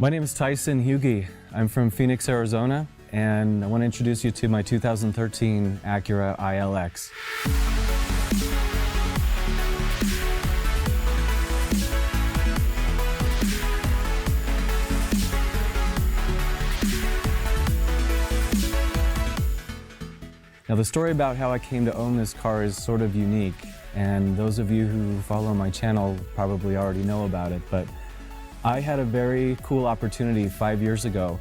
My name is Tyson Hugie. I'm from Phoenix, Arizona, and I want to introduce you to my 2013 Acura ILX. Now, the story about how I came to own this car is sort of unique, and those of you who follow my channel probably already know about it, but I had a very cool opportunity 5 years ago.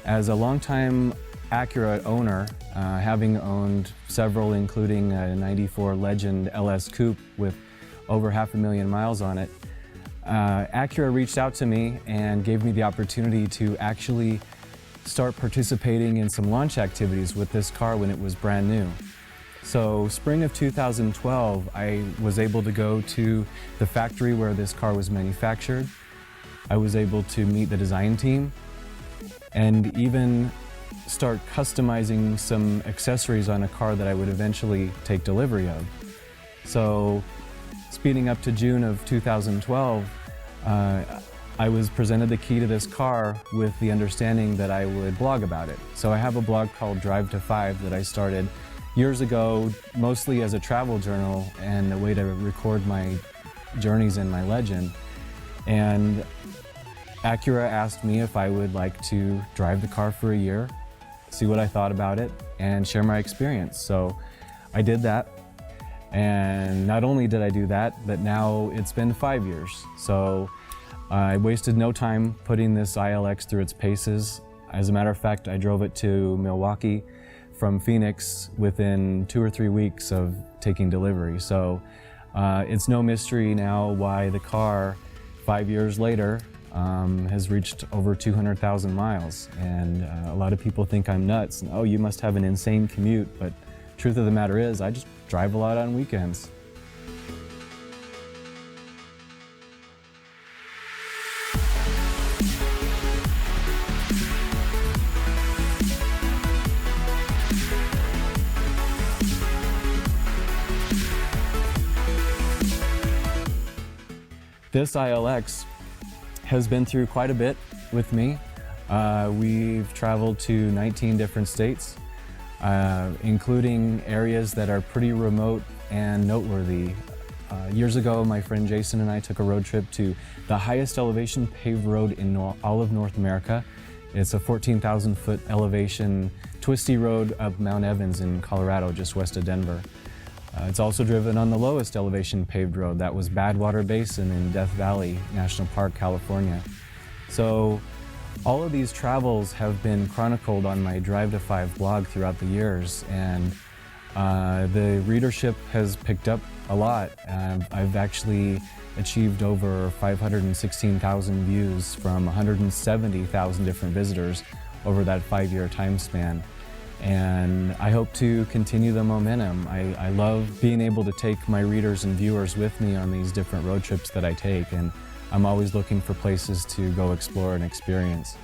As a longtime Acura owner, having owned several, including a '94 Legend LS Coupe with over 500,000 miles on it, Acura reached out to me and gave me the opportunity to actually start participating in some launch activities with this car when it was brand new. So spring of 2012, I was able to go to the factory where this car was manufactured. I was able to meet the design team and even start customizing some accessories on a car that I would eventually take delivery of. So speeding up to June of 2012, I was presented the key to this car with the understanding that I would blog about it. So I have a blog called Drive to 5 that I started years ago, mostly as a travel journal and a way to record my journeys in my Legend. And Acura asked me if I would like to drive the car for a year, see what I thought about it, and share my experience. So I did that. And not only did I do that, but now it's been 5 years. So I wasted no time putting this ILX through its paces. As a matter of fact, I drove it to Milwaukee from Phoenix within 2 or 3 weeks of taking delivery. So it's no mystery now why the car, 5 years later, has reached over 200,000 miles. And a lot of people think I'm nuts. Oh, you must have an insane commute. But truth of the matter is, I just drive a lot on weekends. This ILX has been through quite a bit with me. We've traveled to 19 different states, including areas that are pretty remote and noteworthy. Years ago, my friend Jason and I took a road trip to the highest elevation paved road in all of North America. It's a 14,000 foot elevation twisty road up Mount Evans in Colorado, just west of Denver. It's also driven on the lowest elevation paved road. That was Badwater Basin in Death Valley National Park, California. So all of these travels have been chronicled on my Drive to 5 blog throughout the years, and the readership has picked up a lot. I've actually achieved over 516,000 views from 170,000 different visitors over that 5-year time span. And I hope to continue the momentum. I love being able to take my readers and viewers with me on these different road trips that I take, and I'm always looking for places to go explore and experience.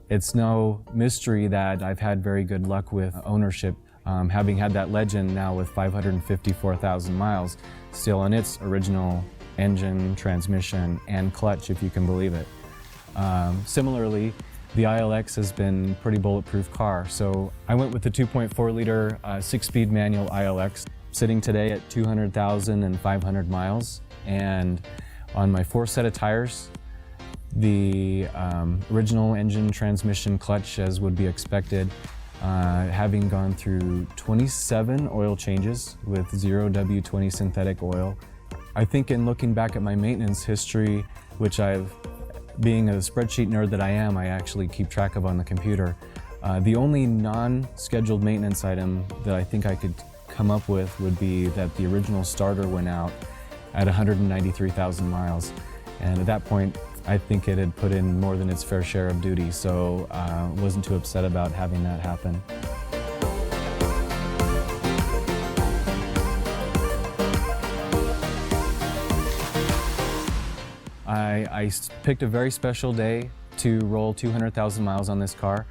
It's no mystery that I've had very good luck with ownership, having had that Legend now with 554,000 miles, still on its original engine, transmission, and clutch, if you can believe it. Similarly, the ILX has been a pretty bulletproof car, so I went with the 2.4-liter 6-speed manual ILX, sitting today at 200,500 miles, and on my 4 set of tires, the original engine, transmission, clutch, as would be expected, having gone through 27 oil changes with 0 W20 synthetic oil. I think in looking back at my maintenance history, which being a spreadsheet nerd that I am, I actually keep track of on the computer, the only non-scheduled maintenance item that I think I could come up with would be that the original starter went out at 193,000 miles. And at that point, I think it had put in more than its fair share of duty, so wasn't too upset about having that happen. I picked a very special day to roll 200,000 miles on this car,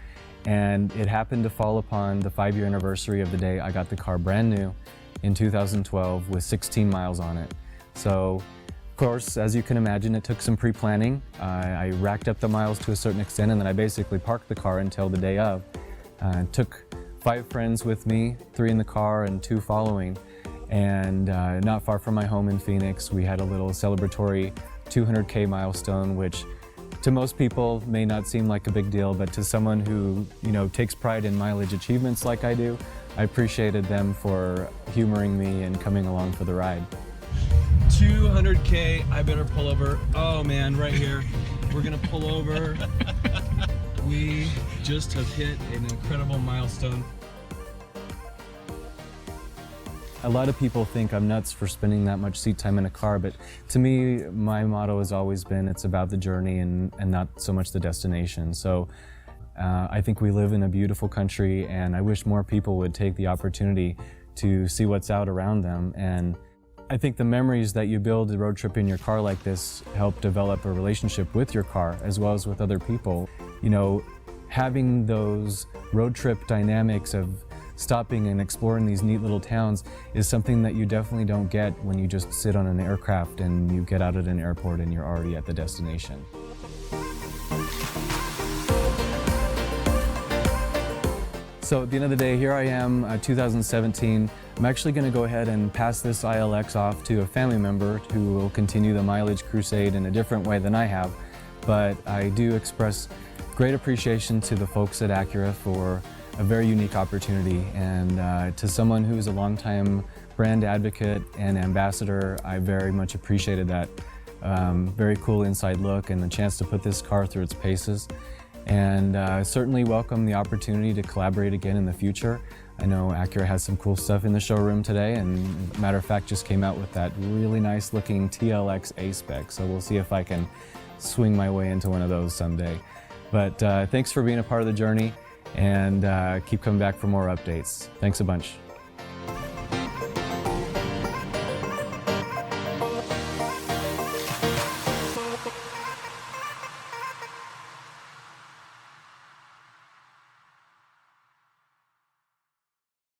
and it happened to fall upon the 5-year anniversary of the day I got the car brand new in 2012 with 16 miles on it. So, of course, as you can imagine, it took some pre-planning. I racked up the miles to a certain extent, and then I basically parked the car until the day of. Took 5 friends with me, 3 in the car and 2 following, and not far from my home in Phoenix, we had a little celebratory 200K milestone, which to most people may not seem like a big deal, but to someone who, takes pride in mileage achievements like I do, I appreciated them for humoring me and coming along for the ride. 200K, I better pull over. Oh man, right here. We're gonna pull over. We just have hit an incredible milestone. A lot of people think I'm nuts for spending that much seat time in a car, but to me, my motto has always been it's about the journey and not so much the destination. So I think we live in a beautiful country, and I wish more people would take the opportunity to see what's out around them. And I think the memories that you build a road trip in your car like this help develop a relationship with your car as well as with other people. Having those road trip dynamics of stopping and exploring these neat little towns is something that you definitely don't get when you just sit on an aircraft and you get out at an airport and you're already at the destination. So at the end of the day, here I am, 2017. I'm actually going to go ahead and pass this ILX off to a family member who will continue the mileage crusade in a different way than I have. But I do express great appreciation to the folks at Acura for a very unique opportunity, and to someone who's a longtime brand advocate and ambassador, I very much appreciated that. Very cool inside look and the chance to put this car through its paces, and certainly welcome the opportunity to collaborate again in the future. I know Acura has some cool stuff in the showroom today, and matter of fact just came out with that really nice looking TLX A-Spec, so we'll see if I can swing my way into one of those someday. But thanks for being a part of the journey, and keep coming back for more updates. Thanks a bunch.